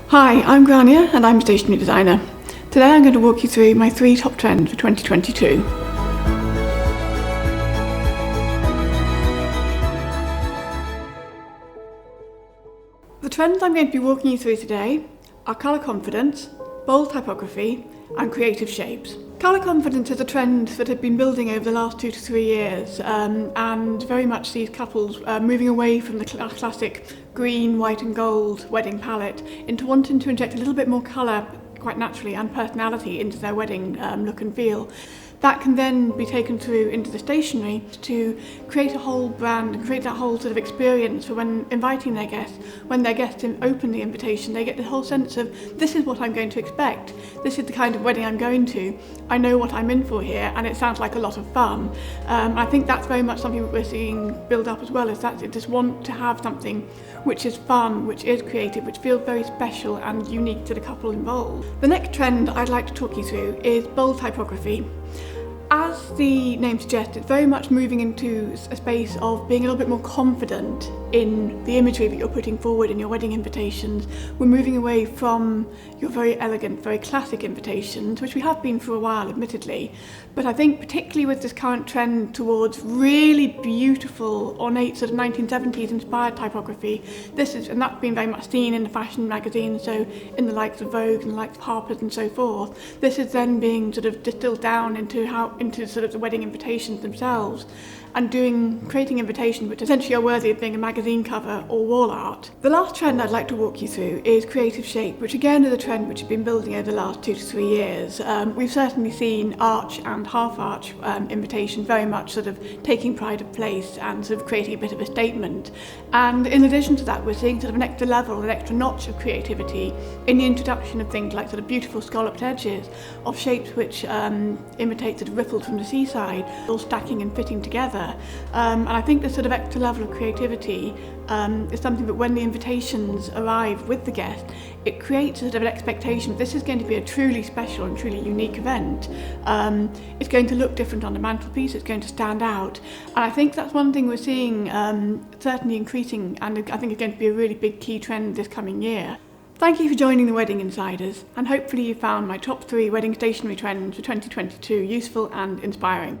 Hi, I'm Grania and I'm a stationery designer. Today I'm going to walk you through my 3 top trends for 2022. The trends I'm going to be walking you through today are colour confidence, bold typography and creative shapes. Colour confidence is a trend that has been building over the last 2 to 3 years and very much sees couples moving away from the classic green, white and gold wedding palette into wanting to inject a little bit more colour quite naturally and personality into their wedding look and feel. That can then be taken through into the stationery to create a whole brand and create that whole sort of experience for when inviting their guests. When their guests open the invitation, they get the whole sense of, this is what I'm going to expect. This is the kind of wedding I'm going to. I know what I'm in for here and it sounds like a lot of fun. I think that's very much something that we're seeing build up as well, is that they just want to have something which is fun, which is creative, which feels very special and unique to the couple involved. The next trend I'd like to talk you through is bold typography. As the name suggests, it's very much moving into a space of being a little bit more confident in the imagery that you're putting forward in your wedding invitations. We're moving away from your very elegant, very classic invitations, which we have been for a while, admittedly. But I think particularly with this current trend towards really beautiful, ornate sort of 1970s inspired typography, and that's been very much seen in the fashion magazines, so in the likes of Vogue and the likes of Harper's and so forth. This is then being sort of distilled down into sort of the wedding invitations themselves, and creating invitations which essentially are worthy of being a magazine cover or wall art. The last trend I'd like to walk you through is creative shape, which again is a trend which has been building over the last 2 to 3 years. We've certainly seen arch and half arch invitations very much sort of taking pride of place and sort of creating a bit of a statement. And in addition to that, we're seeing sort of an extra level, an extra notch of creativity in the introduction of things like sort of beautiful scalloped edges, of shapes which imitate sort of ripples from the seaside, all stacking and fitting together. And I think this sort of extra level of creativity is something that when the invitations arrive with the guest, it creates sort of an expectation that this is going to be a truly special and truly unique event. It's going to look different on the mantelpiece, it's going to stand out. And I think that's one thing we're seeing certainly increasing, and I think it's going to be a really big key trend this coming year. Thank you for joining the Wedding Insiders, and hopefully you found my top 3 wedding stationery trends for 2022 useful and inspiring.